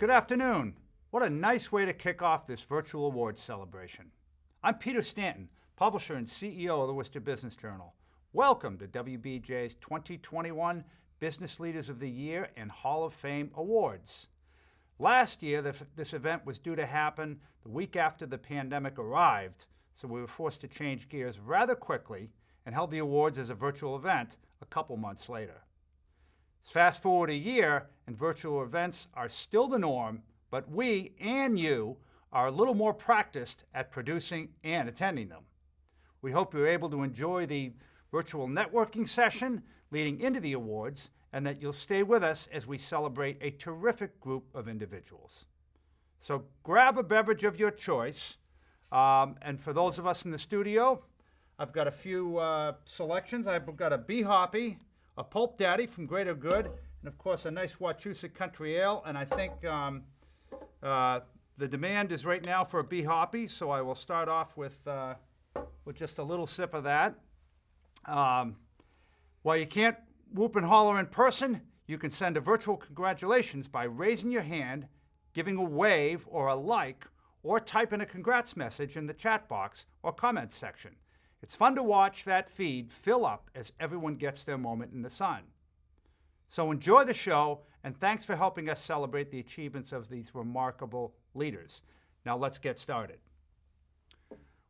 Good afternoon. What a nice way to kick off this virtual awards celebration. I'm Peter Stanton, publisher and CEO of the Worcester Business Journal. Welcome to WBJ's 2021 Business Leaders of the Year and Hall of Fame Awards. Last year, this event was due to happen the week after the pandemic arrived, so we were forced to change gears rather quickly and held the awards as a virtual event a couple months later. Fast forward a year, and virtual events are still the norm, but we and you are a little more practiced at producing and attending them. We hope you're able to enjoy the virtual networking session leading into the awards, and that you'll stay with us as we celebrate a terrific group of individuals. So grab a beverage of your choice, and for those of us in the studio, I've got a few selections. I've got a B-Hoppy, a Pulp Daddy from Greater Good, and of course a nice Wachusett Country Ale. And I think the demand is right now for a B-Hoppy, so I will start off with just a little sip of that. While you can't whoop and holler in person, you can send a virtual congratulations by raising your hand, giving a wave or a like, or typing a congrats message in the chat box or comments section. It's fun to watch that feed fill up as everyone gets their moment in the sun. So enjoy the show, and thanks for helping us celebrate the achievements of these remarkable leaders. Now let's get started.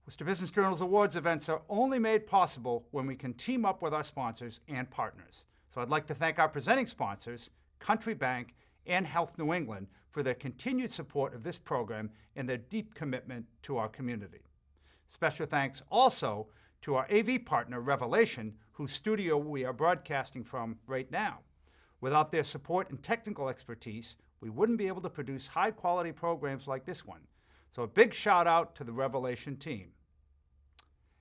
Worcester Business Journal's awards events are only made possible when we can team up with our sponsors and partners. So I'd like to thank our presenting sponsors, Country Bank and Health New England, for their continued support of this program and their deep commitment to our community. Special thanks also to our AV partner, Revelation, whose studio we are broadcasting from right now. Without their support and technical expertise, we wouldn't be able to produce high-quality programs like this one. So a big shout out to the Revelation team.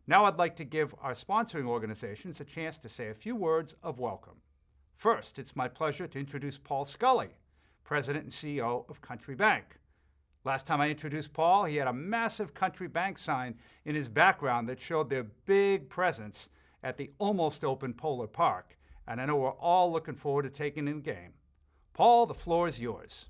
Now I'd like to give our sponsoring organizations a chance to say a few words of welcome. First, it's my pleasure to introduce Paul Scully, President and CEO of Country Bank. Last time I introduced Paul, he had a massive Country Bank sign in his background that showed their big presence at the almost open Polar Park, and I know we're all looking forward to taking in the game. Paul, the floor is yours.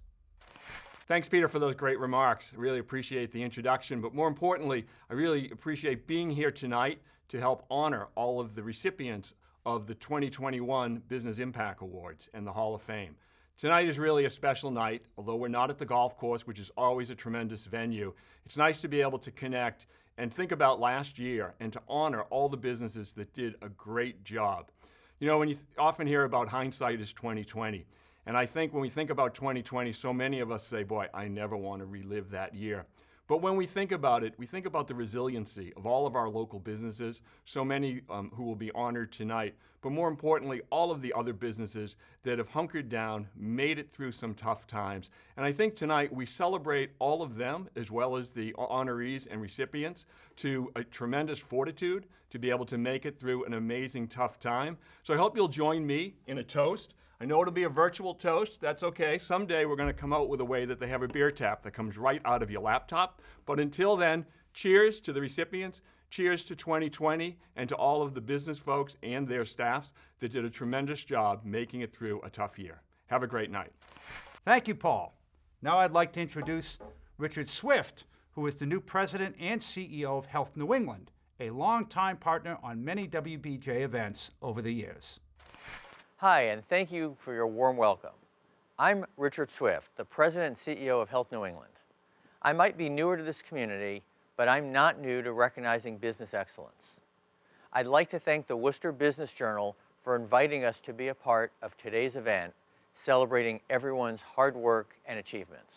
Thanks, Peter, for those great remarks. I really appreciate the introduction, but more importantly, I really appreciate being here tonight to help honor all of the recipients of the 2021 Business Impact Awards and the Hall of Fame. Tonight is really a special night. Although we're not at the golf course, which is always a tremendous venue, it's nice to be able to connect and think about last year and to honor all the businesses that did a great job. You know, when you often hear about hindsight is 2020, and I think when we think about 2020, so many of us say, boy, I never want to relive that year. But when we think about it, we think about the resiliency of all of our local businesses, so many who will be honored tonight, but more importantly, all of the other businesses that have hunkered down, made it through some tough times. And I think tonight we celebrate all of them, as well as the honorees and recipients, to a tremendous fortitude to be able to make it through an amazing tough time. So I hope you'll join me in a toast. I know it'll be a virtual toast. That's okay. Someday we're going to come out with a way that they have a beer tap that comes right out of your laptop. But until then, cheers to the recipients, cheers to 2020, and to all of the business folks and their staffs that did a tremendous job making it through a tough year. Have a great night. Thank you, Paul. Now I'd like to introduce Richard Swift, who is the new president and CEO of Health New England, a longtime partner on many WBJ events over the years. Hi, and thank you for your warm welcome. I'm Richard Swift, the President and CEO of Health New England. I might be newer to this community, but I'm not new to recognizing business excellence. I'd like to thank the Worcester Business Journal for inviting us to be a part of today's event, celebrating everyone's hard work and achievements.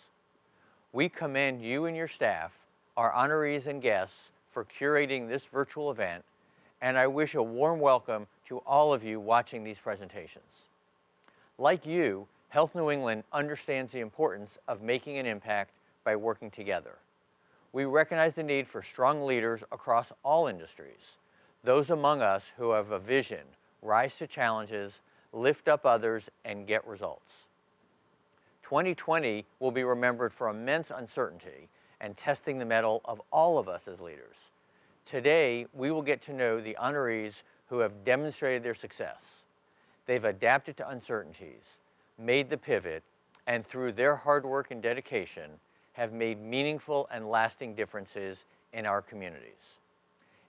We commend you and your staff, our honorees and guests, for curating this virtual event, and I wish a warm welcome to all of you watching these presentations. Like you, Health New England understands the importance of making an impact by working together. We recognize the need for strong leaders across all industries, those among us who have a vision, rise to challenges, lift up others, and get results. 2020 will be remembered for immense uncertainty and testing the mettle of all of us as leaders. Today, we will get to know the honorees who have demonstrated their success. They've adapted to uncertainties, made the pivot, and through their hard work and dedication, have made meaningful and lasting differences in our communities.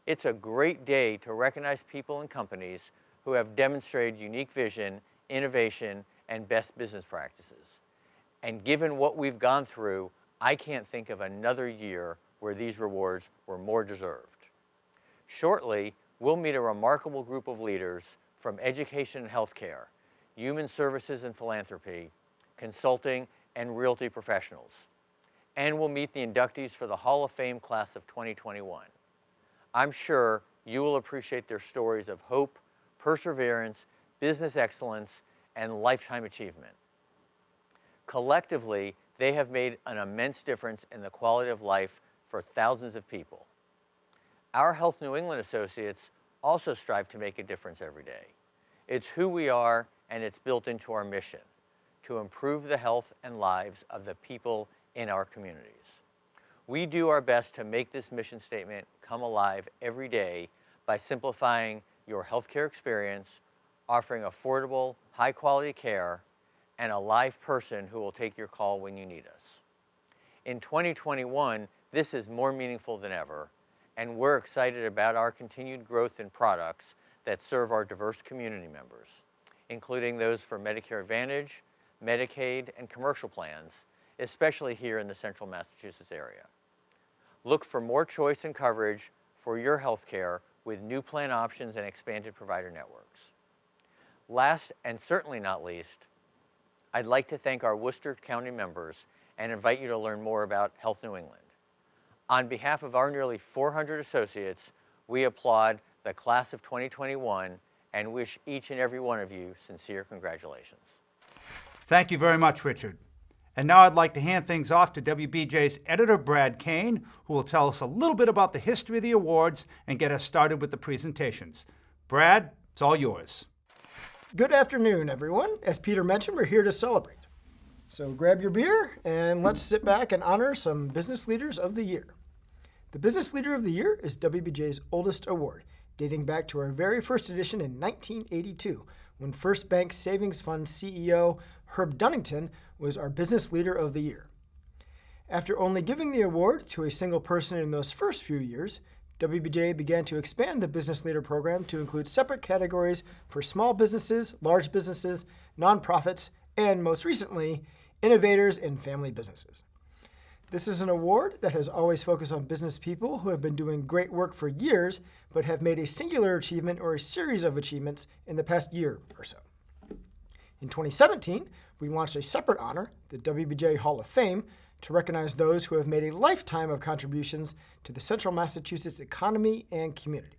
It's a great day to recognize people and companies who have demonstrated unique vision, innovation, and best business practices. And given what we've gone through, I can't think of another year where these rewards were more deserved. Shortly, we'll meet a remarkable group of leaders from education and healthcare, human services and philanthropy, consulting, and realty professionals. And we'll meet the inductees for the Hall of Fame class of 2021. I'm sure you will appreciate their stories of hope, perseverance, business excellence, and lifetime achievement. Collectively, they have made an immense difference in the quality of life for thousands of people. Our Health New England associates also strive to make a difference every day. It's who we are, and it's built into our mission, to improve the health and lives of the people in our communities. We do our best to make this mission statement come alive every day by simplifying your healthcare experience, offering affordable, high-quality care, and a live person who will take your call when you need us. In 2021, this is more meaningful than ever, and we're excited about our continued growth in products that serve our diverse community members, including those for Medicare Advantage, Medicaid, and commercial plans, especially here in the central Massachusetts area. Look for more choice and coverage for your health care with new plan options and expanded provider networks. Last, and certainly not least, I'd like to thank our Worcester County members and invite you to learn more about Health New England. On behalf of our nearly 400 associates, we applaud the class of 2021 and wish each and every one of you sincere congratulations. Thank you very much, Richard. And now I'd like to hand things off to WBJ's editor, Brad Kane, who will tell us a little bit about the history of the awards and get us started with the presentations. Brad, it's all yours. Good afternoon, everyone. As Peter mentioned, we're here to celebrate. So grab your beer and let's sit back and honor some Business Leaders of the Year. The Business Leader of the Year is WBJ's oldest award, dating back to our very first edition in 1982, when First Bank Savings Fund CEO Herb Dunnington was our Business Leader of the Year. After only giving the award to a single person in those first few years, WBJ began to expand the Business Leader program to include separate categories for small businesses, large businesses, nonprofits, and most recently, innovators and family businesses. This is an award that has always focused on business people who have been doing great work for years, but have made a singular achievement or a series of achievements in the past year or so. In 2017, we launched a separate honor, the Wbj Hall of Fame, to recognize those who have made a lifetime of contributions to the central Massachusetts economy and community.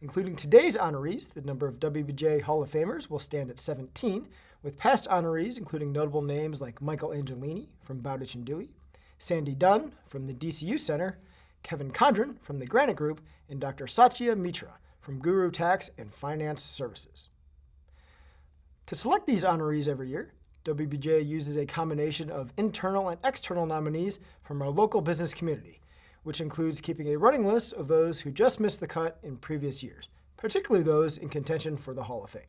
Including today's honorees, the number of WBJ Hall of Famers will stand at 17, with past honorees including notable names like Michael Angelini from Bowditch and Dewey, Sandy Dunn from the DCU Center, Kevin Condren from the Granite Group, and Dr. Satya Mitra from Guru Tax and Finance Services. To select these honorees every year, WBJ uses a combination of internal and external nominees from our local business community, which includes keeping a running list of those who just missed the cut in previous years, particularly those in contention for the Hall of Fame.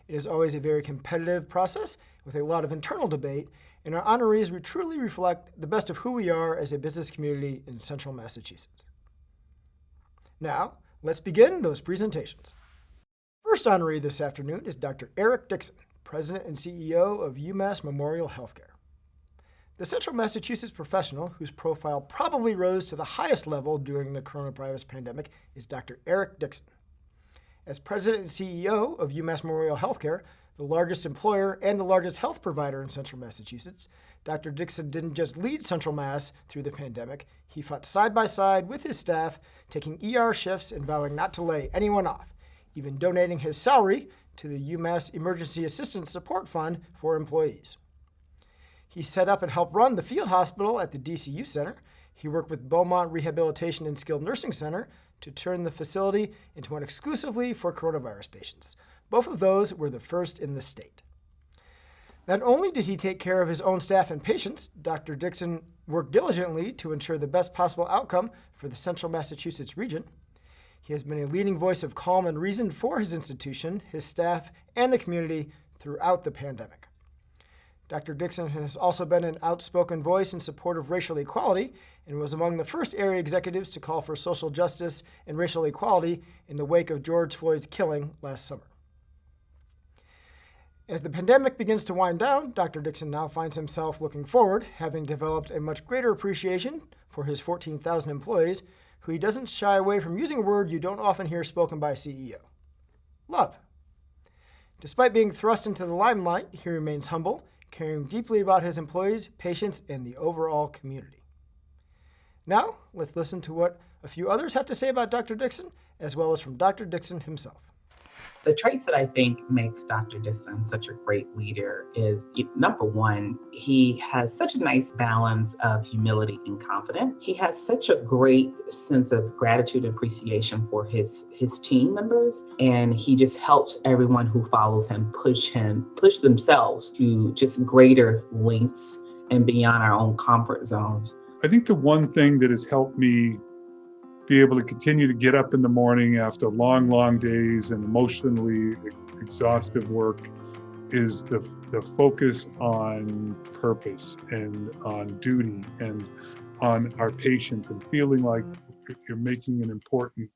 It is always a very competitive process with a lot of internal debate, and our honorees truly reflect the best of who we are as a business community in central Massachusetts. Now, let's begin those presentations. First honoree this afternoon is Dr. Eric Dixon, President and CEO of UMass Memorial Healthcare. The Central Massachusetts professional whose profile probably rose to the highest level during the coronavirus pandemic is Dr. Eric Dixon. As President and CEO of UMass Memorial Healthcare, the largest employer and the largest health provider in Central Massachusetts, Dr. Dixon didn't just lead Central Mass through the pandemic, he fought side by side with his staff, taking ER shifts and vowing not to lay anyone off, even donating his salary to the UMass Emergency Assistance Support Fund for employees. He set up and helped run the field hospital at the DCU Center. He worked with Beaumont Rehabilitation and Skilled Nursing Center to turn the facility into one exclusively for coronavirus patients. Both of those were the first in the state. Not only did he take care of his own staff and patients, Dr. Dixon worked diligently to ensure the best possible outcome for the Central Massachusetts region. He has been a leading voice of calm and reason for his institution, his staff, and the community throughout the pandemic. Dr. Dixon has also been an outspoken voice in support of racial equality and was among the first area executives to call for social justice and racial equality in the wake of George Floyd's killing last summer. As the pandemic begins to wind down, Dr. Dixon now finds himself looking forward, having developed a much greater appreciation for his 14,000 employees, who he doesn't shy away from using a word you don't often hear spoken by a CEO: love. Despite being thrust into the limelight, he remains humble, caring deeply about his employees, patients, and the overall community. Now, let's listen to what a few others have to say about Dr. Dixon, as well as from Dr. Dixon himself. The traits that I think makes Dr. Dixon such a great leader is, number one, he has such a nice balance of humility and confidence. He has such a great sense of gratitude and appreciation for his team members, and he just helps everyone who follows him push themselves to just greater lengths and beyond our own comfort zones. I think the one thing that has helped me be able to continue to get up in the morning after long, long days and emotionally exhaustive work is the focus on purpose and on duty and on our patients and feeling like you're making an important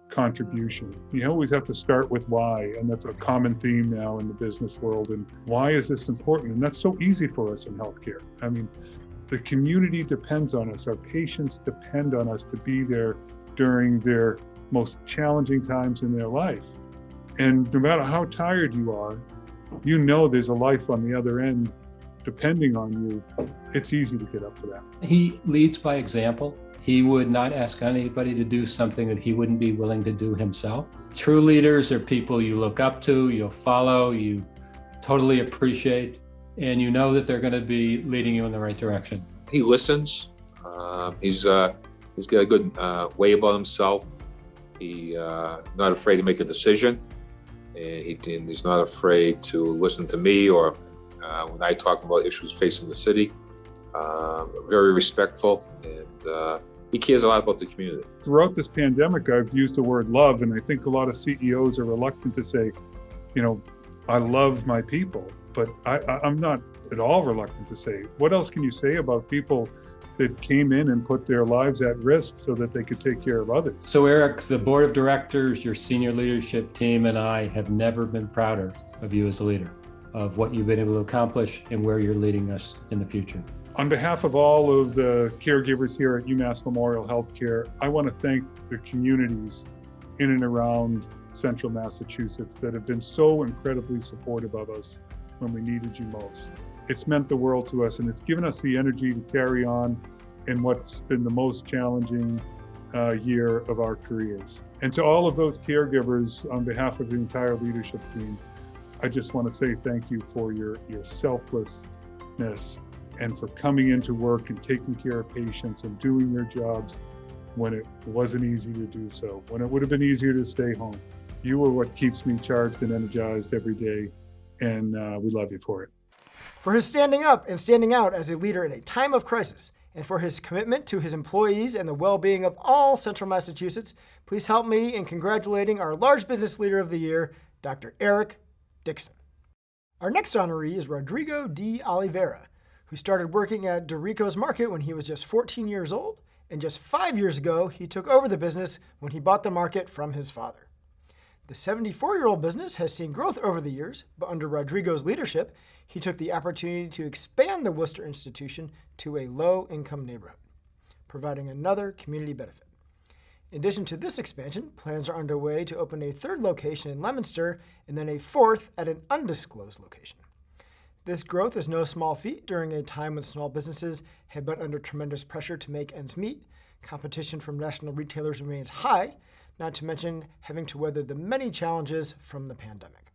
contribution. You always have to start with why, and that's a common theme now in the business world. And why is this important? And that's so easy for us in healthcare. I mean, the community depends on us. Our patients depend on us to be there during their most challenging times in their life. And no matter how tired you are, you know there's a life on the other end depending on you. It's easy to get up for that. He leads by example. He would not ask anybody to do something that he wouldn't be willing to do himself. True leaders are people you look up to, you'll follow, you totally appreciate, and you know that they're going to be leading you in the right direction. He listens. He's got a good way about himself. He's not afraid to make a decision, and he's not afraid to listen to me or when I talk about issues facing the city. Very respectful, and he cares a lot about the community. Throughout this pandemic, I've used the word love, and I think a lot of CEOs are reluctant to say, I love my people, but I'm not at all reluctant to say, what else can you say about people that came in and put their lives at risk so that they could take care of others? So Eric, the board of directors, your senior leadership team, and I have never been prouder of you as a leader, of what you've been able to accomplish and where you're leading us in the future. On behalf of all of the caregivers here at UMass Memorial Healthcare, I want to thank the communities in and around Central Massachusetts that have been so incredibly supportive of us when we needed you most. It's meant the world to us, and it's given us the energy to carry on in what's been the most challenging year of our careers. And to all of those caregivers, on behalf of the entire leadership team, I just want to say thank you for your selflessness and for coming into work and taking care of patients and doing your jobs when it wasn't easy to do so, when it would have been easier to stay home. You are what keeps me charged and energized every day, and we love you for it. For his standing up and standing out as a leader in a time of crisis, and for his commitment to his employees and the well-being of all Central Massachusetts, please help me in congratulating our Large Business Leader of the Year, Dr. Eric Dixon. Our next honoree is Rodrigo D Oliveira, who started working at Dorico's Market when he was just 14 years old, and just 5 years ago, he took over the business when he bought the market from his father. The 74-year-old business has seen growth over the years, but under Rodrigo's leadership, he took the opportunity to expand the Worcester institution to a low-income neighborhood, providing another community benefit. In addition to this expansion, plans are underway to open a third location in Leominster and then a fourth at an undisclosed location. This growth is no small feat during a time when small businesses have been under tremendous pressure to make ends meet, competition from national retailers remains high, not to mention having to weather the many challenges from the pandemic.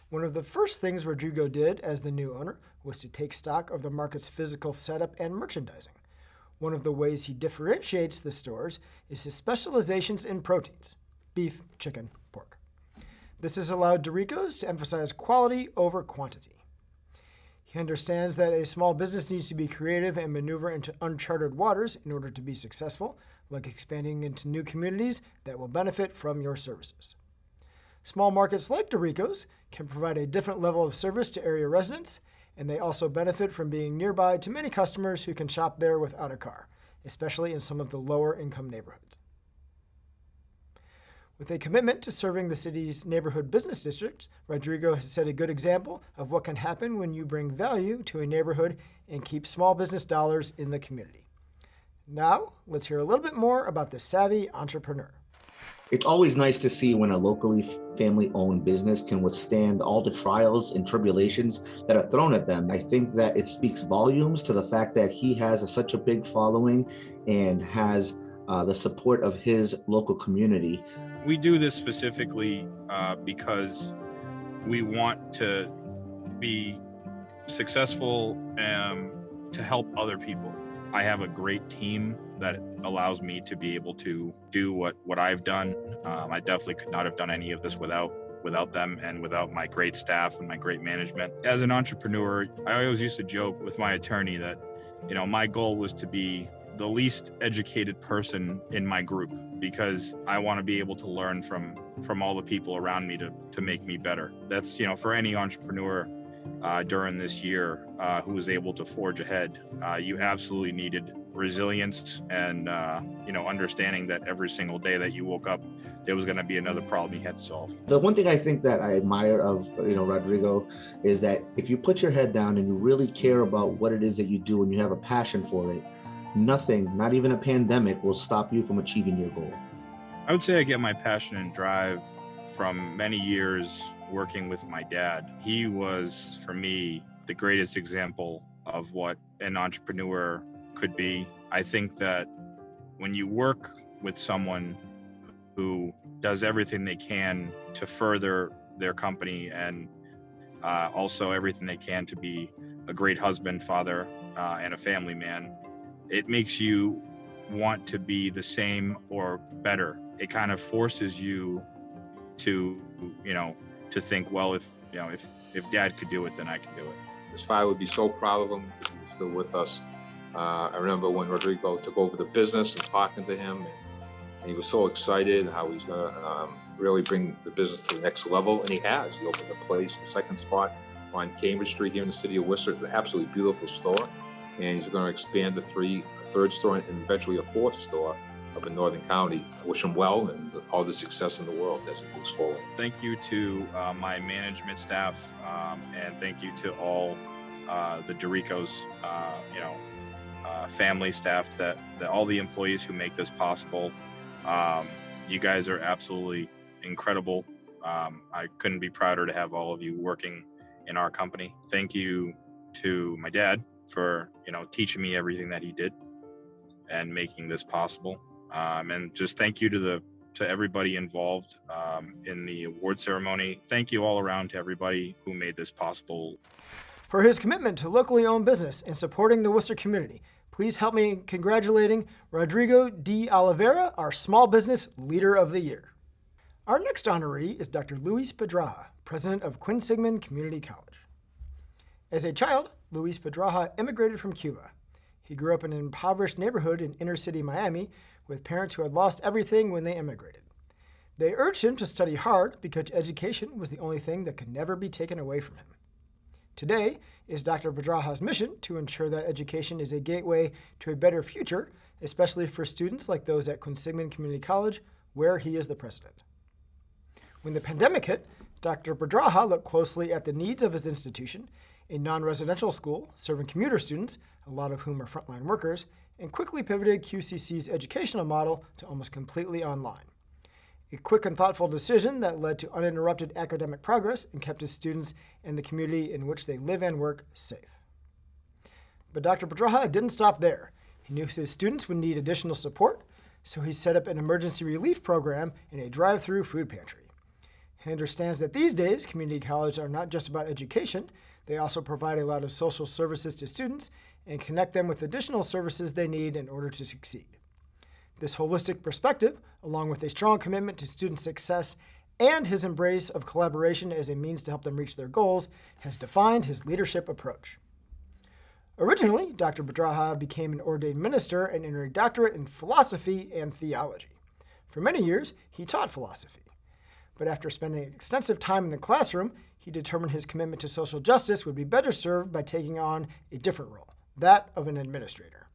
One of the first things Rodrigo did as the new owner was to take stock of the market's physical setup and merchandising. One of the ways he differentiates the stores is his specializations in proteins: beef, chicken, pork. This has allowed Dorico's to emphasize quality over quantity. He understands that a small business needs to be creative and maneuver into uncharted waters in order to be successful, like expanding into new communities that will benefit from your services. Small markets like Dorico's can provide a different level of service to area residents, and they also benefit from being nearby to many customers who can shop there without a car, especially in some of the lower income neighborhoods. With a commitment to serving the city's neighborhood business districts, Rodrigo has set a good example of what can happen when you bring value to a neighborhood and keep small business dollars in the community. Now, let's hear a little bit more about the savvy entrepreneur. It's always nice to see when a locally family-owned business can withstand all the trials and tribulations that are thrown at them. I think that it speaks volumes to the fact that he has such a big following and has the support of his local community. We do this specifically because we want to be successful to help other people. I have a great team that allows me to be able to do what I've done. I definitely could not have done any of this without them and without my great staff and my great management. As an entrepreneur, I always used to joke with my attorney that, my goal was to be the least educated person in my group, because I want to be able to learn from all the people around me to make me better. That's, for any entrepreneur during this year who was able to forge ahead, you absolutely needed resilience and, understanding that every single day that you woke up, there was going to be another problem you had to solve. The one thing I think that I admire of, Rodrigo is that if you put your head down and you really care about what it is that you do and you have a passion for it, nothing, not even a pandemic, will stop you from achieving your goal. I would say I get my passion and drive from many years working with my dad. He was, for me, the greatest example of what an entrepreneur could be. I think that when you work with someone who does everything they can to further their company and also everything they can to be a great husband, father, and a family man, it makes you want to be the same or better. It kind of forces you to, to think, well, if dad could do it, then I can do it. His father would be so proud of him because he was still with us. I remember when Rodrigo took over the business and talking to him, and he was so excited how he's going to really bring the business to the next level, and he has. He opened a place, a second spot on Cambridge Street here in the city of Worcester. It's an absolutely beautiful store. And he's going to expand to a third store, and eventually a fourth store up in Northern County. I wish him well and all the success in the world as he moves forward. Thank you to my management staff, and thank you to all the Doricos, family staff, that all the employees who make this possible. You guys are absolutely incredible. I couldn't be prouder to have all of you working in our company. Thank you to my dad for teaching me everything that he did and making this possible, and just thank you to everybody involved in the award ceremony. Thank you all around to everybody who made this possible. For his commitment to locally owned business and supporting the Worcester community, please help me in congratulating Rodrigo D Oliveira, our Small Business Leader of the Year. Our next honoree is Dr. Luis Padra, president of Quinsigamond Community College. As a child, Luis Padra immigrated from Cuba. He grew up in an impoverished neighborhood in inner-city Miami with parents who had lost everything when they immigrated. They urged him to study hard because education was the only thing that could never be taken away from him. Today is Dr. Padra's mission to ensure that education is a gateway to a better future, especially for students like those at Quinsigamond Community College, where he is the president. When the pandemic hit, Dr. Padra looked closely at the needs of his institution, a non-residential school serving commuter students, a lot of whom are frontline workers, and quickly pivoted QCC's educational model to almost completely online. A quick and thoughtful decision that led to uninterrupted academic progress and kept his students and the community in which they live and work safe. But Dr. Padra didn't stop there. He knew his students would need additional support, so he set up an emergency relief program in a drive-through food pantry. He understands that these days, community colleges are not just about education. They also provide a lot of social services to students and connect them with additional services they need in order to succeed. This holistic perspective, along with a strong commitment to student success and his embrace of collaboration as a means to help them reach their goals, has defined his leadership approach. Originally, Dr. Padra became an ordained minister and earned a doctorate in philosophy and theology. For many years, he taught philosophy. but after spending extensive time in the classroom, he determined his commitment to social justice would be better served by taking on a different role, that of an administrator.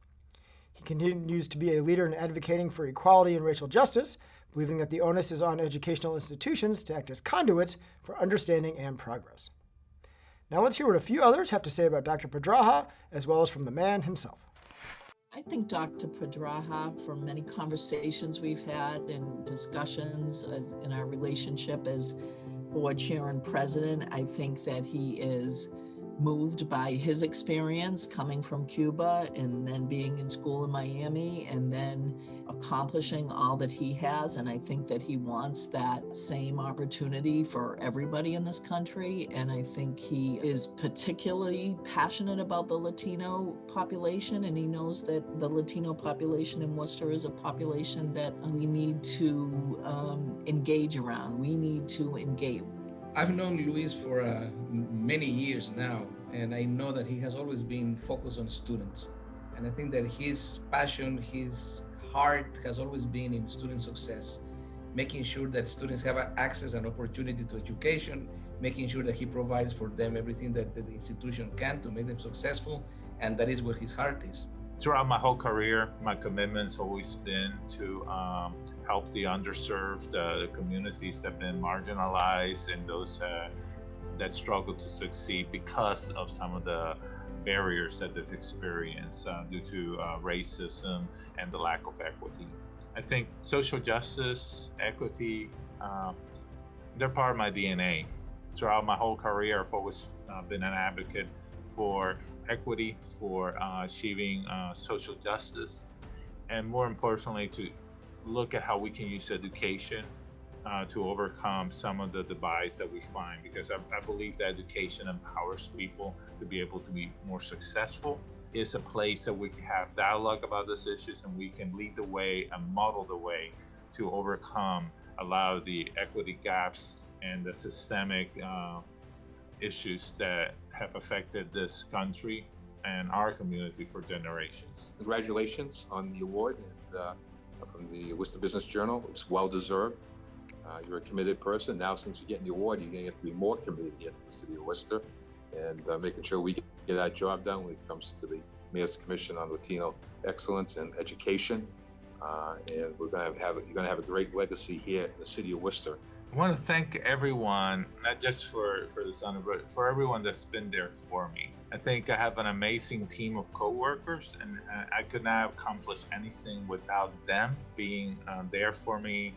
He continues to be a leader in advocating for equality and racial justice, believing that the onus is on educational institutions to act as conduits for understanding and progress. Now let's hear what a few others have to say about Dr. Padra, as well as from the man himself. I think Dr. Padra, from many conversations we've had and discussions in our relationship as board chair and president, I think that he is moved by his experience coming from Cuba and then being in school in Miami and then accomplishing all that he has. And I think that he wants that same opportunity for everybody in this country. And I think he is particularly passionate about the Latino population. And he knows that the Latino population in Worcester is a population that we need to engage around. We need to engage. I've known Luis for many years now, and I know that he has always been focused on students. And I think that his passion, his heart has always been in student success, making sure that students have access and opportunity to education, making sure that he provides for them everything that the institution can to make them successful, and that is where his heart is. Throughout my whole career, my commitment's always been to help the underserved, the communities that have been marginalized, and those that struggle to succeed because of some of the barriers that they've experienced due to racism and the lack of equity. I think social justice, equity, they're part of my DNA. Throughout my whole career, I've always been an advocate for equity, for achieving social justice, and more importantly, to look at how we can use education to overcome some of the divides that we find, because I believe that education empowers people to be able to be more successful. It's a place that we can have dialogue about these issues, and we can lead the way and model the way to overcome a lot of the equity gaps and the systemic issues that have affected this country and our community for generations. Congratulations on the award and from the Worcester Business Journal. It's well deserved. You're a committed person. Now, since you're getting the award, you're going to have to be more committed here to the city of Worcester and making sure we get our job done when it comes to the Mayor's Commission on Latino Excellence and Education. And you're going to have a great legacy here in the city of Worcester. I want to thank everyone, not just for this honor, but for everyone that's been there for me. I think I have an amazing team of coworkers, and I could not have accomplished anything without them being there for me,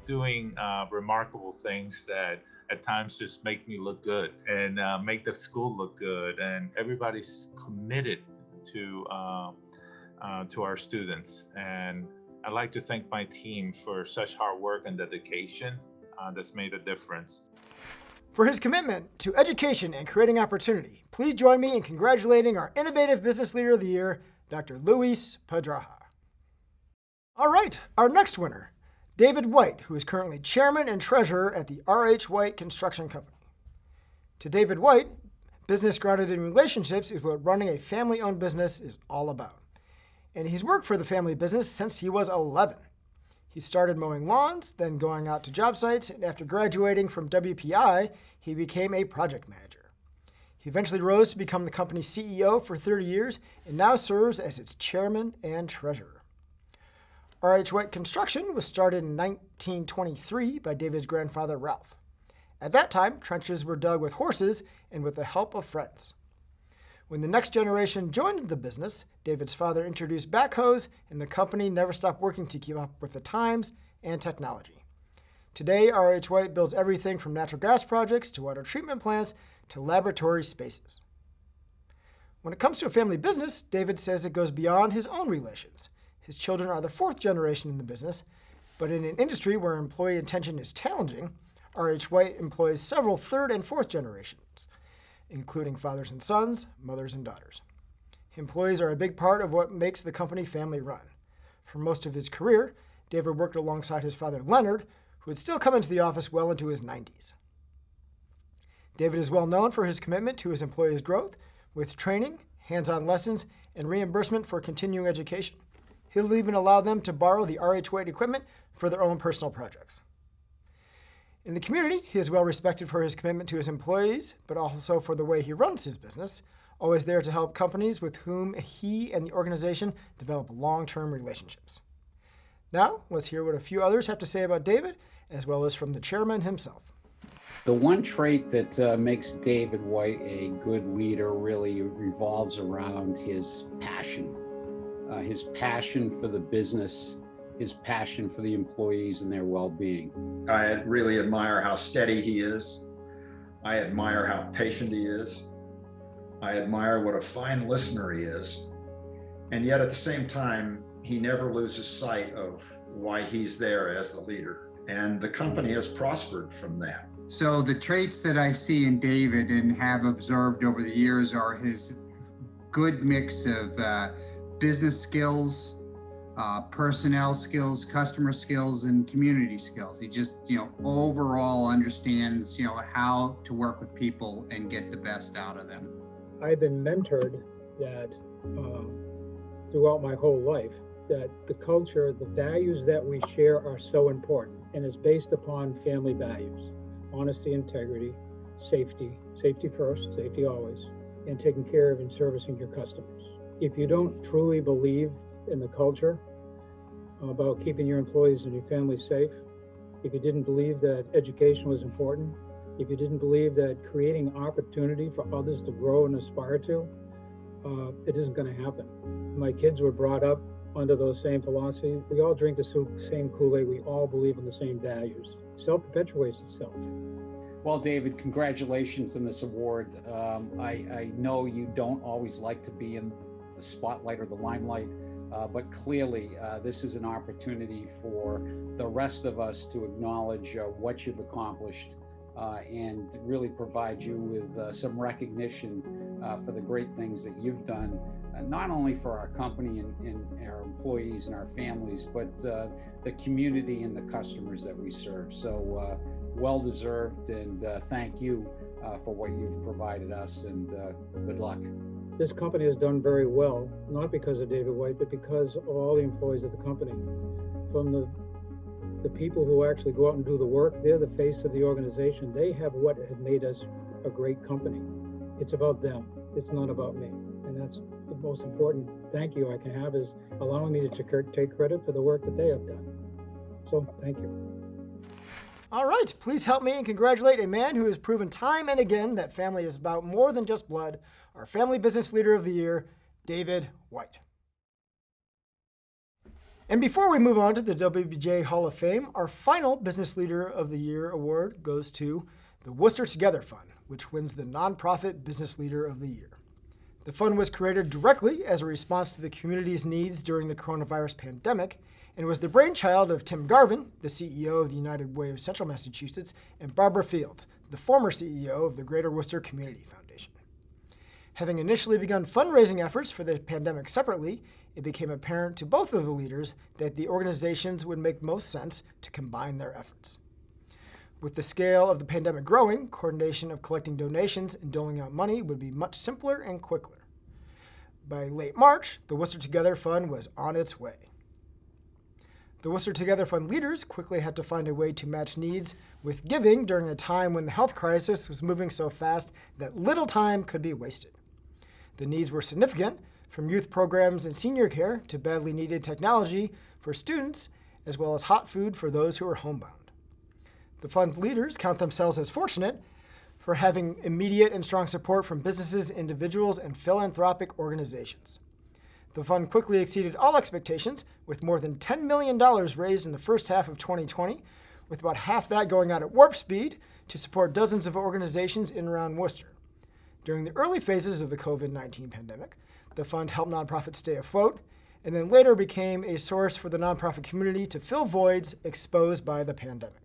doing remarkable things that at times just make me look good and make the school look good. And everybody's committed to our students. And I'd like to thank my team for such hard work and dedication that's made a difference. For his commitment to education and creating opportunity, please join me in congratulating our Innovative Business Leader of the Year, Dr. Luis Padra. All right, our next winner, David White, who is currently chairman and treasurer at the R.H. White Construction Company. To David White, business grounded in relationships is what running a family-owned business is all about. And he's worked for the family business since he was 11. He started mowing lawns, then going out to job sites, and after graduating from WPI, he became a project manager. He eventually rose to become the company's CEO for 30 years and now serves as its chairman and treasurer. R.H. White Construction was started in 1923 by David's grandfather, Ralph. At that time, trenches were dug with horses and with the help of friends. When the next generation joined the business, David's father introduced backhoes, and the company never stopped working to keep up with the times and technology. Today, R.H. White builds everything from natural gas projects to water treatment plants to laboratory spaces. When it comes to a family business, David says it goes beyond his own relations. His children are the fourth generation in the business, but in an industry where employee retention is challenging, R.H. White employs several third and fourth generations, including fathers and sons, mothers and daughters. Employees are a big part of what makes the company family run. For most of his career, David worked alongside his father, Leonard, who would still come into the office well into his 90s. David is well known for his commitment to his employees' growth with training, hands-on lessons, and reimbursement for continuing education. He'll even allow them to borrow the R.H. White equipment for their own personal projects. In the community, he is well respected for his commitment to his employees, but also for the way he runs his business, always there to help companies with whom he and the organization develop long-term relationships. Now, let's hear what a few others have to say about David, as well as from the chairman himself. The one trait that makes David White a good leader really revolves around his passion for the business, his passion for the employees and their well-being. I really admire how steady he is. I admire how patient he is. I admire what a fine listener he is. And yet at the same time, he never loses sight of why he's there as the leader. And the company has prospered from that. So the traits that I see in David and have observed over the years are his good mix of business skills, personnel skills, customer skills, and community skills. He just, overall understands, how to work with people and get the best out of them. I've been mentored that throughout my whole life, that the culture, the values that we share are so important, and it's based upon family values: honesty, integrity, safety first, safety always, and taking care of and servicing your customers. If you don't truly believe in the culture about keeping your employees and your family safe, if you didn't believe that education was important, if you didn't believe that creating opportunity for others to grow and aspire to, it isn't going to happen. My kids were brought up under those same philosophies. We all drink the same Kool-Aid. We all believe in the same values. Self-perpetuates itself. Well, David, congratulations on this award. I know you don't always like to be in the spotlight or the limelight, but clearly this is an opportunity for the rest of us to acknowledge what you've accomplished and really provide you with some recognition for the great things that you've done, not only for our company and our employees and our families, but the community and the customers that we serve. So well deserved, and thank you for what you've provided us, and good luck. This company has done very well, not because of David White, but because of all the employees of the company. From the people who actually go out and do the work, they're the face of the organization. They have what have made us a great company. It's about them. It's not about me. And that's the most important thank you I can have, is allowing me to take credit for the work that they have done. So thank you. All right, please help me and congratulate a man who has proven time and again that family is about more than just blood, our Family Business Leader of the Year, David White. And before we move on to the Wbj Hall of Fame, our final Business Leader of the Year award goes to the Worcester Together Fund, which wins the Nonprofit Business Leader of the Year. The fund was created directly as a response to the community's needs during the coronavirus pandemic, and was the brainchild of Tim Garvin, the CEO of the United Way of Central Massachusetts, and Barbara Fields, the former CEO of the Greater Worcester Community Foundation. Having initially begun fundraising efforts for the pandemic separately, it became apparent to both of the leaders that the organizations would make most sense to combine their efforts. With the scale of the pandemic growing, coordination of collecting donations and doling out money would be much simpler and quicker. By late March, the Worcester Together Fund was on its way. The Worcester Together Fund leaders quickly had to find a way to match needs with giving during a time when the health crisis was moving so fast that little time could be wasted. The needs were significant, from youth programs and senior care to badly needed technology for students, as well as hot food for those who are homebound. The fund leaders count themselves as fortunate for having immediate and strong support from businesses, individuals, and philanthropic organizations. The fund quickly exceeded all expectations, with more than $10 million raised in the first half of 2020, with about half that going out at warp speed to support dozens of organizations in and around Worcester. During the early phases of the COVID-19 pandemic, the fund helped nonprofits stay afloat, and then later became a source for the nonprofit community to fill voids exposed by the pandemic.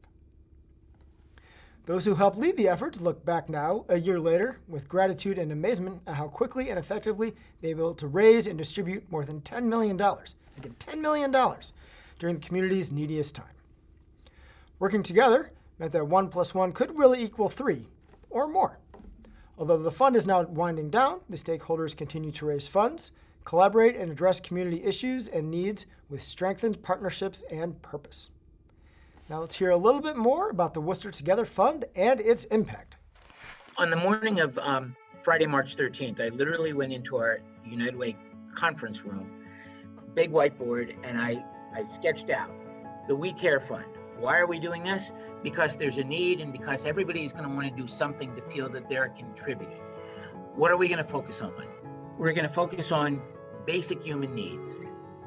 Those who helped lead the efforts look back now, a year later, with gratitude and amazement at how quickly and effectively they were able to raise and distribute more than $10 million, again, $10 million, during the community's neediest time. Working together meant that 1 + 1 could really equal 3 or more. Although the fund is now winding down, the stakeholders continue to raise funds, collaborate, and address community issues and needs with strengthened partnerships and purpose. Now let's hear a little bit more about the Worcester Together Fund and its impact. On the morning of Friday, March 13th, I literally went into our United Way conference room, big whiteboard, and I sketched out the We Care Fund. Why are we doing this? Because there's a need and because everybody's going to want to do something to feel that they're contributing. What are we going to focus on? We're going to focus on basic human needs: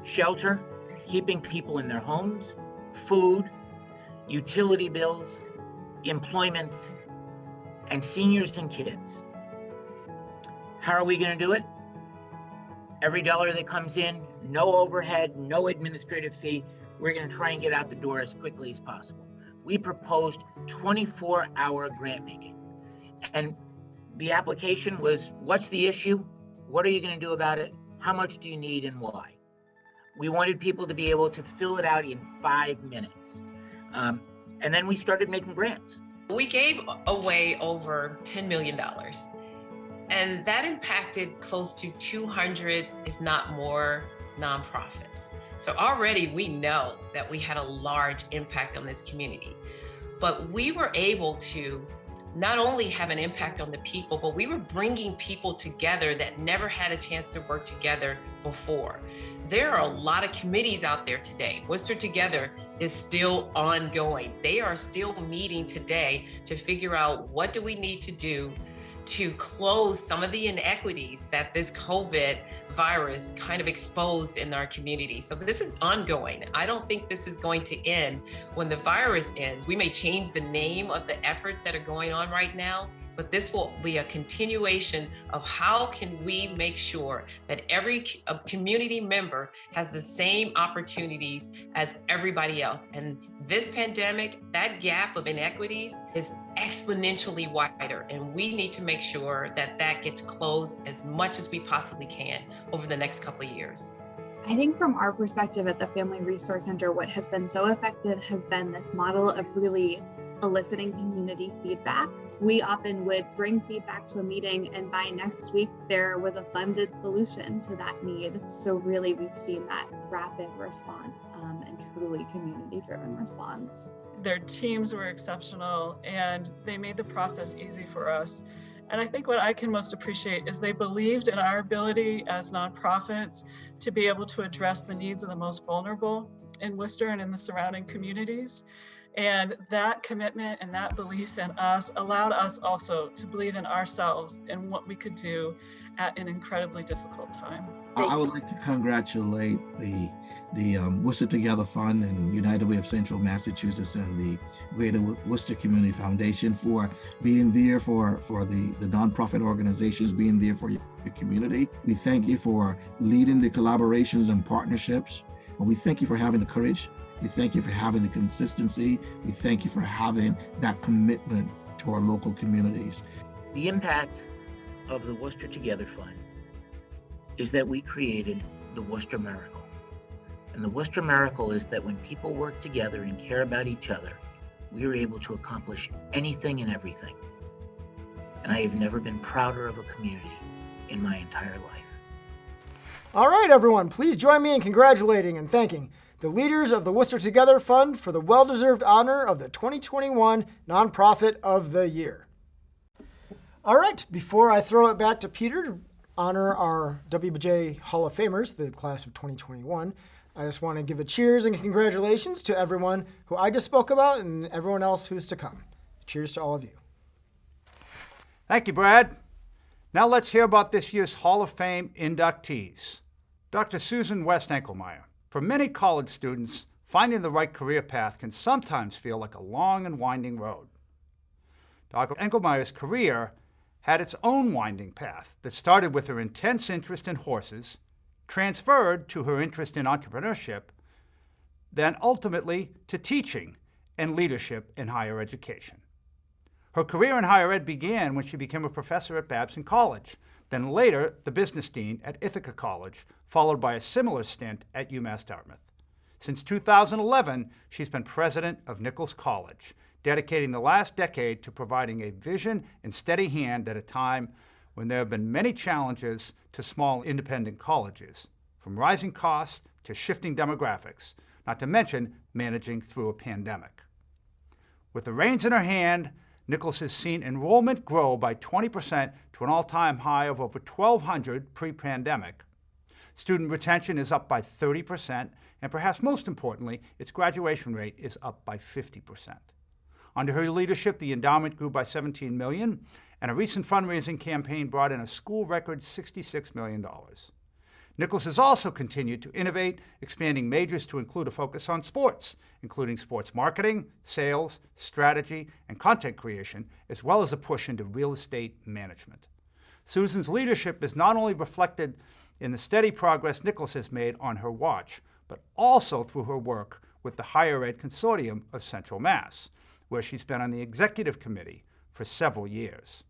shelter, keeping people in their homes, food, utility bills, employment, and seniors and kids. How are we going to do it? Every dollar that comes in, no overhead, no administrative fee, we're going to try and get out the door as quickly as possible. We proposed 24-hour grant making. And the application was, what's the issue? What are you going to do about it? How much do you need and why? We wanted people to be able to fill it out in 5 minutes. And then we started making grants. We gave away over $10 million. And that impacted close to 200, if not more, nonprofits. So already we know that we had a large impact on this community, but we were able to not only have an impact on the people, but we were bringing people together that never had a chance to work together before. There are a lot of committees out there today. Worcester Together is still ongoing. They are still meeting today to figure out what do we need to do to close some of the inequities that this COVID virus kind of exposed in our community. So this is ongoing. I don't think this is going to end when the virus ends. We may change the name of the efforts that are going on right now, but this will be a continuation of how can we make sure that every community member has the same opportunities as everybody else. And this pandemic, that gap of inequities is exponentially wider, and we need to make sure that that gets closed as much as we possibly can over the next couple of years. I think from our perspective at the Family Resource Center, what has been so effective has been this model of really eliciting community feedback. We often would bring feedback to a meeting, and by next week, there was a funded solution to that need. So really, we've seen that rapid response and truly community-driven response. Their teams were exceptional, and they made the process easy for us. And I think what I can most appreciate is they believed in our ability as nonprofits to be able to address the needs of the most vulnerable in Worcester and in the surrounding communities. And that commitment and that belief in us allowed us also to believe in ourselves and what we could do at an incredibly difficult time. I would like to congratulate the Worcester Together Fund and United Way of Central Massachusetts and the Greater Worcester Community Foundation for being there for the nonprofit organizations, being there for your community. We thank you for leading the collaborations and partnerships. And we thank you for having the courage. We thank you for having the consistency. We thank you for having that commitment to our local communities. The impact of the Worcester Together Fund is that we created the Worcester Miracle. And the Worcester Miracle is that when people work together and care about each other, we are able to accomplish anything and everything. And I have never been prouder of a community in my entire life. All right, everyone, please join me in congratulating and thanking the leaders of the Worcester Together Fund for the well-deserved honor of the 2021 Nonprofit of the Year. All right, before I throw it back to Peter to honor our Wbj Hall of Famers, the class of 2021, I just want to give a cheers and congratulations to everyone who I just spoke about and everyone else who's to come. Cheers to all of you. Thank you, Brad. Now let's hear about this year's Hall of Fame inductees. Dr. Susan West Enkelmeyer. For many college students, finding the right career path can sometimes feel like a long and winding road. Dr. Enkelmeyer's career had its own winding path that started with her intense interest in horses, transferred to her interest in entrepreneurship, then ultimately to teaching and leadership in higher education. Her career in higher ed began when she became a professor at Babson College, then later the business dean at Ithaca College, followed by a similar stint at UMass Dartmouth. Since 2011, she's been president of Nichols College, dedicating the last decade to providing a vision and steady hand at a time when there have been many challenges to small independent colleges, from rising costs to shifting demographics, not to mention managing through a pandemic. With the reins in her hand, Nichols has seen enrollment grow by 20% to an all-time high of over 1,200 pre-pandemic. Student retention is up by 30%, and perhaps most importantly, its graduation rate is up by 50%. Under her leadership, the endowment grew by $17 million, and a recent fundraising campaign brought in a school record $66 million. Nichols has also continued to innovate, expanding majors to include a focus on sports, including sports marketing, sales, strategy, and content creation, as well as a push into real estate management. Susan's leadership is not only reflected in the steady progress Nichols has made on her watch, but also through her work with the Higher Ed Consortium of Central Mass, where she's been on the executive committee for several years.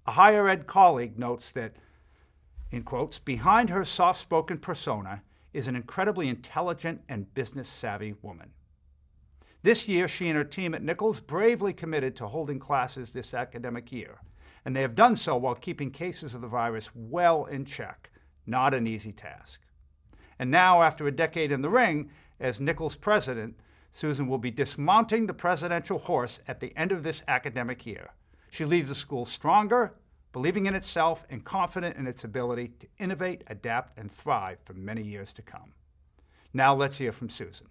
A higher ed colleague notes that, in quotes, behind her soft-spoken persona is an incredibly intelligent and business-savvy woman. This year, she and her team at Nichols bravely committed to holding classes this academic year, and they have done so while keeping cases of the virus well in check, not an easy task. And now, after a decade in the ring, as Nichols president, Susan will be dismounting the presidential horse at the end of this academic year. She leaves the school stronger, believing in itself and confident in its ability to innovate, adapt, and thrive for many years to come. Now let's hear from Susan.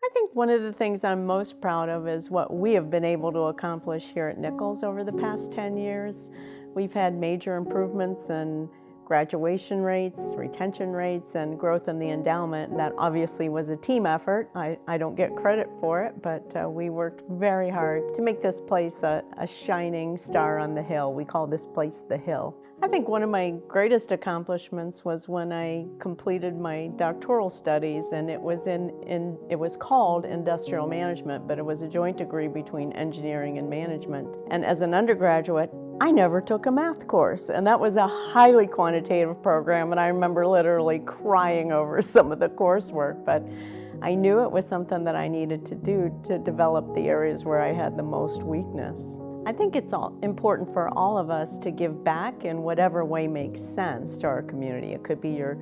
I think one of the things I'm most proud of is what we have been able to accomplish here at Nichols over the past 10 years. We've had major improvements in graduation rates, retention rates, and growth in the endowment. That obviously was a team effort. I don't get credit for it, but we worked very hard to make this place a shining star on the hill. We call this place the Hill. I think one of my greatest accomplishments was when I completed my doctoral studies, and it was called industrial management, but it was a joint degree between engineering and management. And as an undergraduate, I never took a math course, and that was a highly quantitative program, and I remember literally crying over some of the coursework, but I knew it was something that I needed to do to develop the areas where I had the most weakness. I think it's important for all of us to give back in whatever way makes sense to our community. It could be your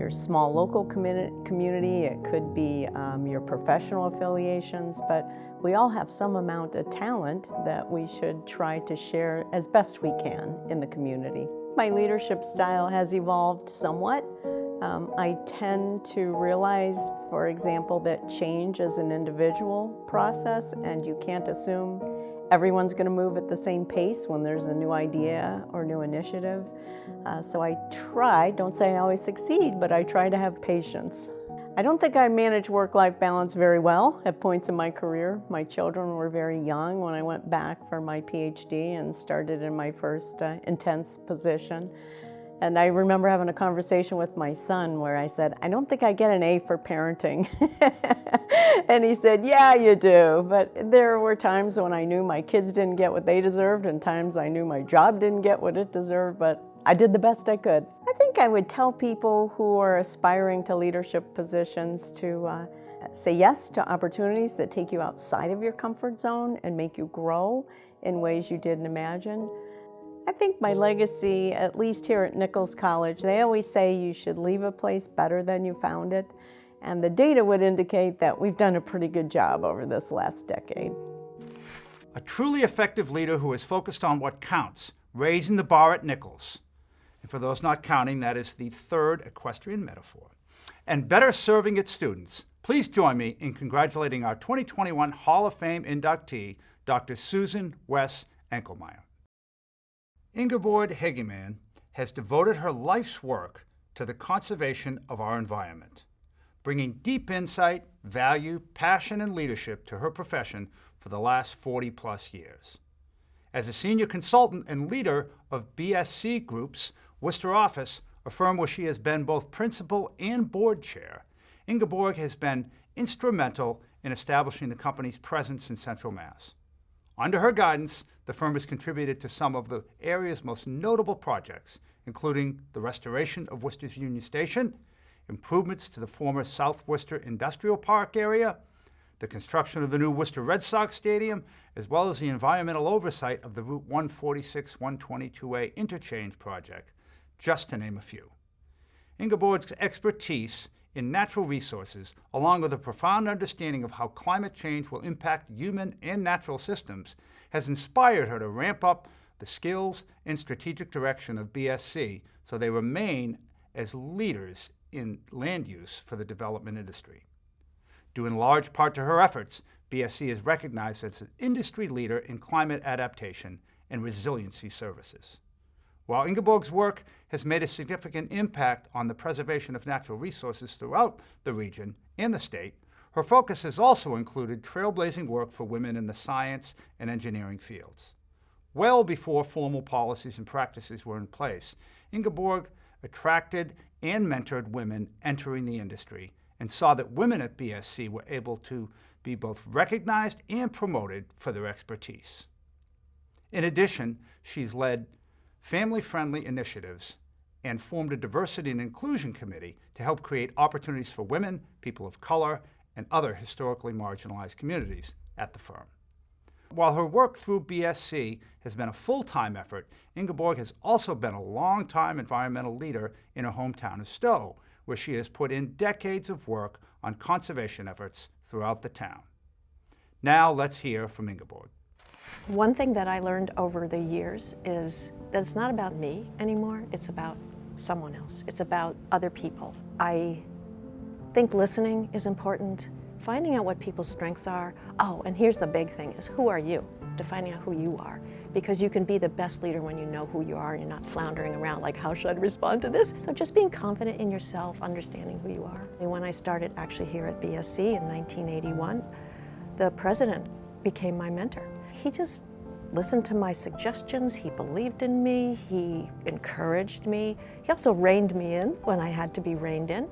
small local community, it could be your professional affiliations, but we all have some amount of talent that we should try to share as best we can in the community. My leadership style has evolved somewhat. I tend to realize, for example, that change is an individual process, and you can't assume everyone's going to move at the same pace when there's a new idea or new initiative. So I try, don't say I always succeed, but I try to have patience. I don't think I manage work-life balance very well at points in my career. My children were very young when I went back for my PhD and started in my first intense position. And I remember having a conversation with my son where I said, I don't think I get an A for parenting. And he said, yeah, you do. But there were times when I knew my kids didn't get what they deserved, and times I knew my job didn't get what it deserved, but I did the best I could. I think I would tell people who are aspiring to leadership positions to say yes to opportunities that take you outside of your comfort zone and make you grow in ways you didn't imagine. I think my legacy, at least here at Nichols College, they always say you should leave a place better than you found it. And the data would indicate that we've done a pretty good job over this last decade. A truly effective leader who is focused on what counts, raising the bar at Nichols. And for those not counting, that is the third equestrian metaphor. And better serving its students. Please join me in congratulating our 2021 Hall of Fame inductee, Dr. Susan Wes Enkelmeyer. Wbj Hall has devoted her life's work to the conservation of our environment, bringing deep insight, value, passion, and leadership to her profession for the last 40-plus years. As a senior consultant and leader of BSC Group's Worcester office, a firm where she has been both principal and board chair, Wbj has been instrumental in establishing the company's presence in Central Mass. Under her guidance, the firm has contributed to some of the area's most notable projects, including the restoration of Worcester's Union Station, improvements to the former South Worcester Industrial Park area, the construction of the new Worcester Red Sox Stadium, as well as the environmental oversight of the Route 146-122A interchange project, just to name a few. Wbj's expertise in natural resources, along with a profound understanding of how climate change will impact human and natural systems, has inspired her to ramp up the skills and strategic direction of BSC so they remain as leaders in land use for the development industry. Due in large part to her efforts, BSC is recognized as an industry leader in climate adaptation and resiliency services. While Ingeborg's work has made a significant impact on the preservation of natural resources throughout the region and the state, her focus has also included trailblazing work for women in the science and engineering fields. Well before formal policies and practices were in place, Ingeborg attracted and mentored women entering the industry and saw that women at BSC were able to be both recognized and promoted for their expertise. In addition, she's led family-friendly initiatives and formed a diversity and inclusion committee to help create opportunities for women, people of color, and other historically marginalized communities at the firm. While her work through BSC has been a full-time effort, Ingeborg has also been a long-time environmental leader in her hometown of Stowe, where she has put in decades of work on conservation efforts throughout the town. Now let's hear from Ingeborg. One thing that I learned over the years is that it's not about me anymore, it's about someone else. It's about other people. I think listening is important, finding out what people's strengths are. Oh, and here's the big thing is who are you? Defining out who you are. Because you can be the best leader when you know who you are and you're not floundering around like, how should I respond to this? So just being confident in yourself, understanding who you are. And when I started actually here at BSC in 1981, the president became my mentor. He just listened to my suggestions, he believed in me, he encouraged me. He also reined me in when I had to be reined in,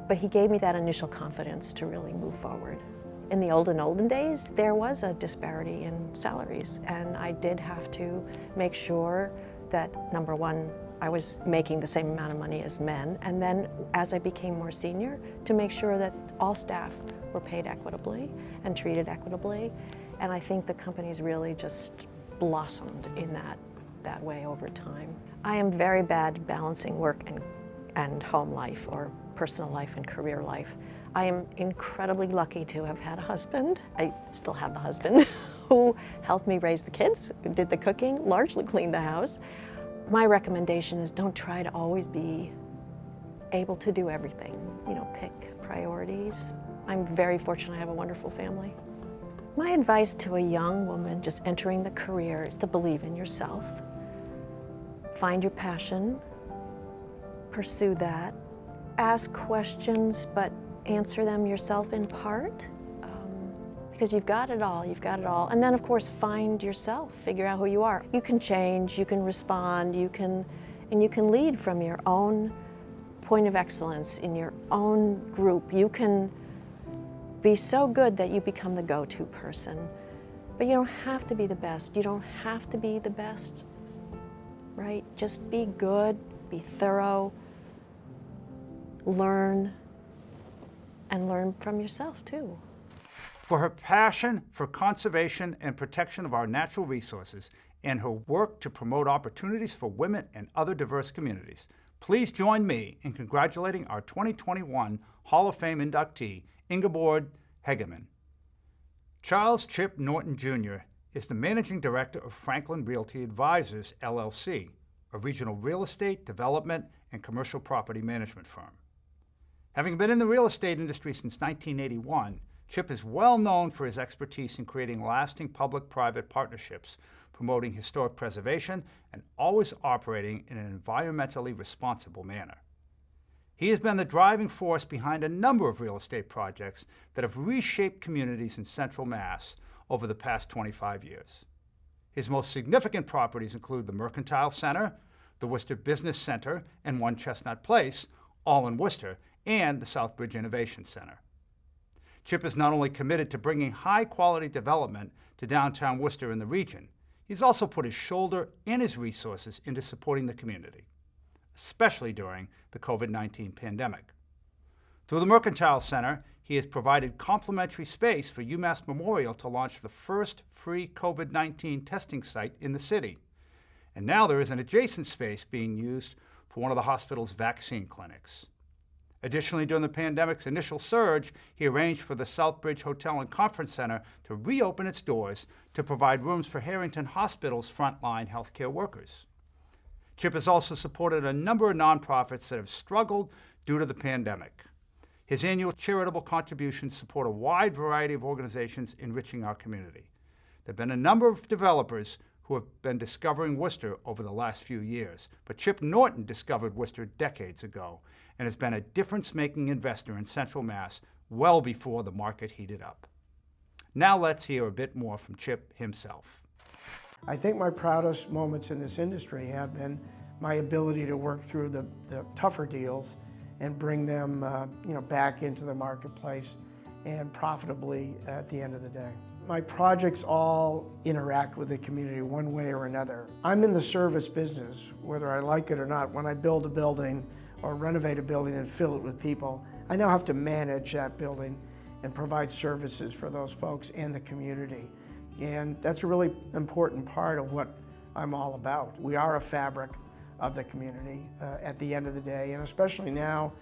but he gave me that initial confidence to really move forward. In the olden days, there was a disparity in salaries, and I did have to make sure that, number one, I was making the same amount of money as men, and then as I became more senior, to make sure that all staff were paid equitably and treated equitably. And I think the company's really just blossomed in that way over time. I am very bad at balancing work and home life, or personal life and career life. I am incredibly lucky to have had a husband. I still have the husband who helped me raise the kids, did the cooking, largely cleaned the house. My recommendation is don't try to always be able to do everything. You know, pick priorities. I'm very fortunate I have a wonderful family. My advice to a young woman just entering the career is to believe in yourself. Find your passion, pursue that. Ask questions, but answer them yourself in part, because you've got it all. And then of course, find yourself, figure out who you are. You can change, you can respond, you can lead from your own point of excellence in your own group. You can be so good that you become the go-to person, but you don't have to be the best. You don't have to be the best, right? Just be good, be thorough, learn, and learn from yourself too. For her passion for conservation and protection of our natural resources and her work to promote opportunities for women and other diverse communities, please join me in congratulating our 2021 Hall of Fame inductee, Ingeborg Hegemann. Charles Chip Norton Jr. is the Managing Director of Franklin Realty Advisors, LLC, a regional real estate, development, and commercial property management firm. Having been in the real estate industry since 1981, Chip is well known for his expertise in creating lasting public-private partnerships, promoting historic preservation, and always operating in an environmentally responsible manner. He has been the driving force behind a number of real estate projects that have reshaped communities in Central Mass over the past 25 years. His most significant properties include the Mercantile Center, the Worcester Business Center, and One Chestnut Place, all in Worcester, and the Southbridge Innovation Center. Chip is not only committed to bringing high-quality development to downtown Worcester and the region, he's also put his shoulder and his resources into supporting the community, especially during the COVID-19 pandemic. Through the Mercantile Center, he has provided complimentary space for UMass Memorial to launch the first free COVID-19 testing site in the city. And now there is an adjacent space being used for one of the hospital's vaccine clinics. Additionally, during the pandemic's initial surge, he arranged for the Southbridge Hotel and Conference Center to reopen its doors to provide rooms for Harrington Hospital's frontline healthcare workers. Chip has also supported a number of nonprofits that have struggled due to the pandemic. His annual charitable contributions support a wide variety of organizations enriching our community. There have been a number of developers who have been discovering Worcester over the last few years, but Chip Norton discovered Worcester decades ago and has been a difference-making investor in Central Mass well before the market heated up. Now let's hear a bit more from Chip himself. I think my proudest moments in this industry have been my ability to work through the tougher deals and bring them back into the marketplace and profitably at the end of the day. My projects all interact with the community one way or another. I'm in the service business, whether I like it or not. When I build a building or renovate a building and fill it with people, I now have to manage that building and provide services for those folks and the community. And that's a really important part of what I'm all about. We are a fabric of the community at the end of the day, and especially now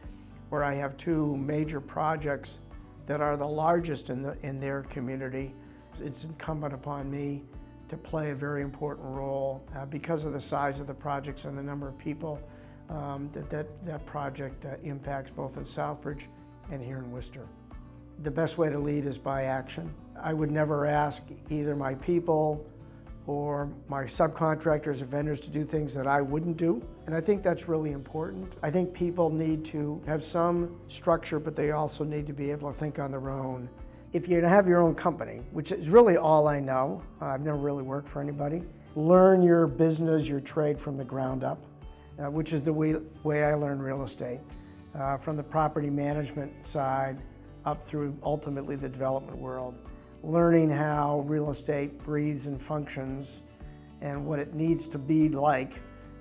where I have two major projects that are the largest in their community. It's incumbent upon me to play a very important role because of the size of the projects and the number of people that project impacts both in Southbridge and here in Worcester. The best way to lead is by action. I would never ask either my people or my subcontractors or vendors to do things that I wouldn't do, and I think that's really important. I think people need to have some structure, but they also need to be able to think on their own. If you have your own company, which is really all I know, I've never really worked for anybody, learn your business, your trade from the ground up, which is the way I learned real estate, from the property management side up through ultimately the development world. Learning how real estate breathes and functions and what it needs to be like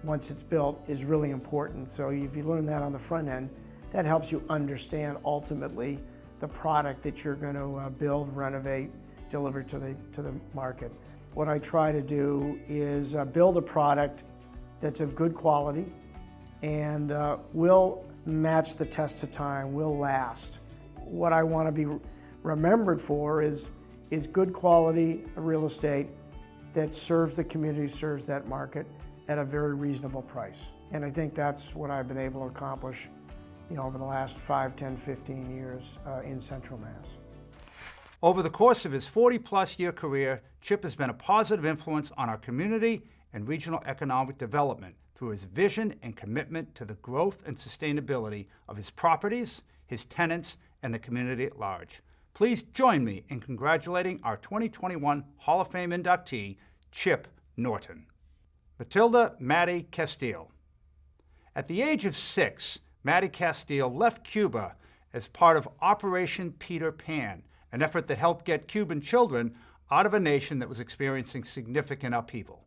once it's built is really important. So if you learn that on the front end, that helps you understand ultimately the product that you're going to build, renovate, deliver to the market. What I try to do is build a product that's of good quality and will match the test of time, will last. What I want to be remembered for is good quality real estate that serves the community, serves that market at a very reasonable price. And I think that's what I've been able to accomplish over the last 5, 10, 15 years in Central Mass. Over the course of his 40-plus year career, Chip has been a positive influence on our community and regional economic development through his vision and commitment to the growth and sustainability of his properties, his tenants, and the community at large. Please join me in congratulating our 2021 Hall of Fame inductee, Chip Norton. Matilda Maddie Castile. At the age of 6, Maddie Castile left Cuba as part of Operation Peter Pan, an effort that helped get Cuban children out of a nation that was experiencing significant upheaval.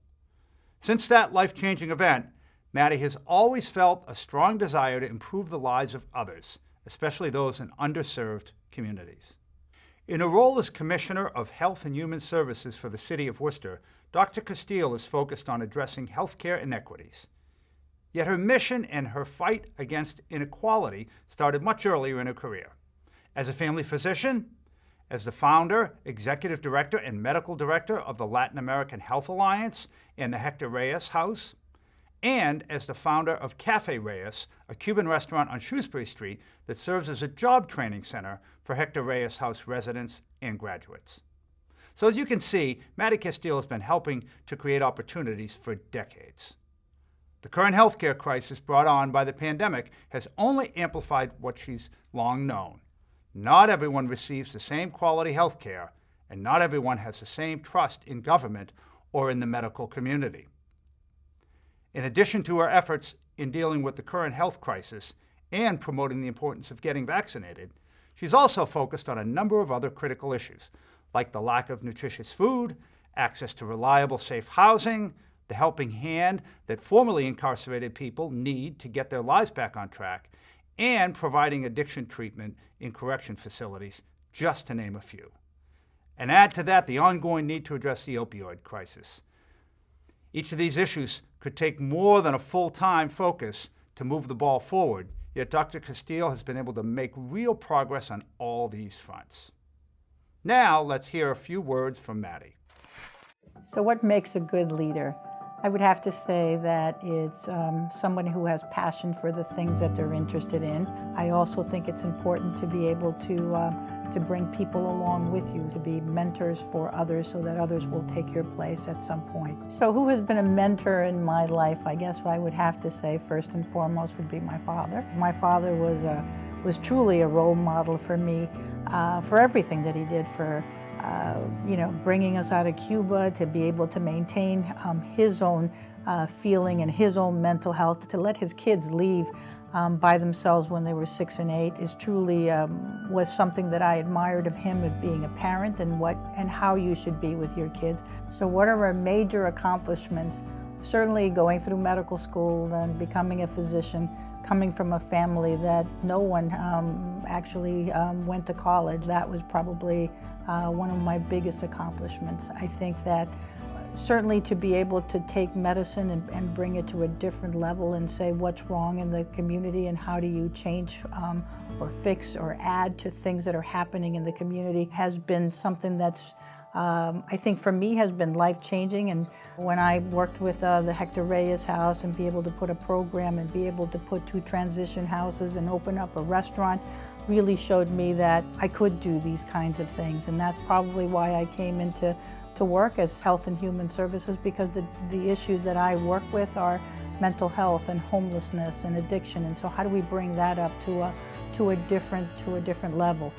Since that life-changing event, Maddie has always felt a strong desire to improve the lives of others, especially those in underserved communities. In her role as Commissioner of Health and Human Services for the City of Worcester, Dr. Castile is focused on addressing healthcare inequities. Yet her mission and her fight against inequality started much earlier in her career. As a family physician, as the founder, executive director, and medical director of the Latin American Health Alliance and the Hector Reyes House, and as the founder of Cafe Reyes, a Cuban restaurant on Shrewsbury Street that serves as a job training center for Hector Reyes House residents and graduates. So as you can see, Maddie Castile has been helping to create opportunities for decades. The current healthcare crisis brought on by the pandemic has only amplified what she's long known. Not everyone receives the same quality healthcare, and not everyone has the same trust in government or in the medical community. In addition to her efforts in dealing with the current health crisis and promoting the importance of getting vaccinated, she's also focused on a number of other critical issues, like the lack of nutritious food, access to reliable, safe housing, the helping hand that formerly incarcerated people need to get their lives back on track, and providing addiction treatment in correction facilities, just to name a few. And add to that the ongoing need to address the opioid crisis. Each of these issues could take more than a full-time focus to move the ball forward, yet Dr. Castillo has been able to make real progress on all these fronts. Now, let's hear a few words from Maddie. So what makes a good leader? I would have to say that it's someone who has passion for the things that they're interested in. I also think it's important to be able to bring people along with you, to be mentors for others so that others will take your place at some point. So who has been a mentor in my life? I guess I would have to say first and foremost would be my father. My father was truly a role model for me for everything that he did, for bringing us out of Cuba, to be able to maintain his own feeling and his own mental health, to let his kids leave by themselves when they were 6 and 8 is truly was something that I admired of him, of being a parent and how you should be with your kids. So what are our major accomplishments? Certainly going through medical school and becoming a physician, coming from a family that no one actually went to college. That was probably one of my biggest accomplishments. I think that certainly to be able to take medicine and bring it to a different level and say what's wrong in the community and how do you change or fix or add to things that are happening in the community has been something that's I think for me has been life-changing. And when I worked with the Hector Reyes House and be able to put a program and be able to put 2 transition houses and open up a restaurant really showed me that I could do these kinds of things. And that's probably why I came into work as Health and Human Services, because the issues that I work with are mental health and homelessness and addiction. And so how do we bring that up to a different level?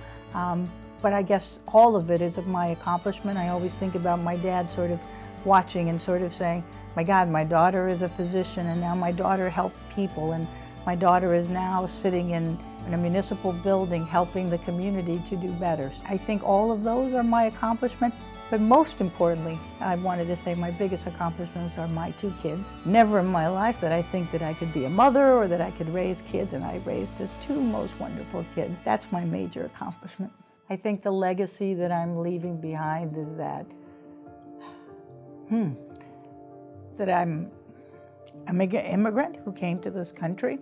But I guess all of it is of my accomplishment. I always think about my dad sort of watching and sort of saying, my God, my daughter is a physician and now my daughter helped people, and my daughter is now sitting in a municipal building helping the community to do better. I think all of those are my accomplishment, but most importantly, I wanted to say my biggest accomplishments are my 2 kids. Never in my life that I think that I could be a mother or that I could raise kids, and I raised the 2 most wonderful kids. That's my major accomplishment. I think the legacy that I'm leaving behind is that, that I'm an immigrant who came to this country,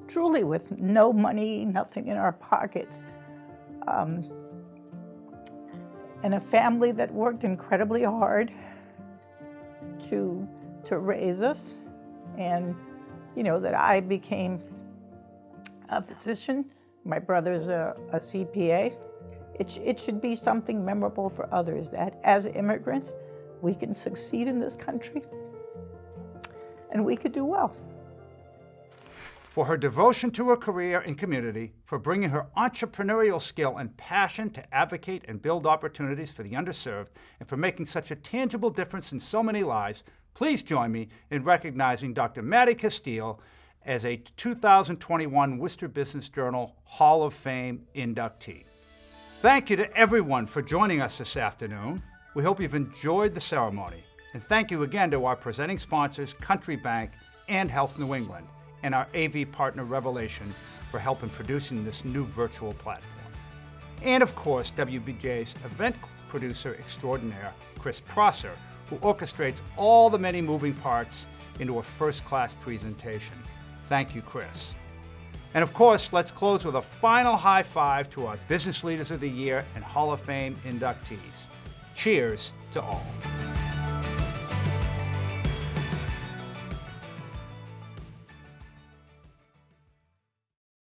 truly with no money, nothing in our pockets, and a family that worked incredibly hard to raise us, and that I became a physician. My brother's a CPA. It should be something memorable for others that as immigrants, we can succeed in this country and we could do well. For her devotion to her career and community, for bringing her entrepreneurial skill and passion to advocate and build opportunities for the underserved, and for making such a tangible difference in so many lives, please join me in recognizing Dr. Maddie Castillo as a 2021 Worcester Business Journal Hall of Fame inductee. Thank you to everyone for joining us this afternoon. We hope you've enjoyed the ceremony. And thank you again to our presenting sponsors, Country Bank and Health New England, and our AV partner Revelation for help in producing this new virtual platform. And of course, WBJ's event producer extraordinaire, Chris Prosser, who orchestrates all the many moving parts into a first-class presentation. Thank you, Chris. And of course, let's close with a final high five to our Business Leaders of the Year and Hall of Fame inductees. Cheers to all.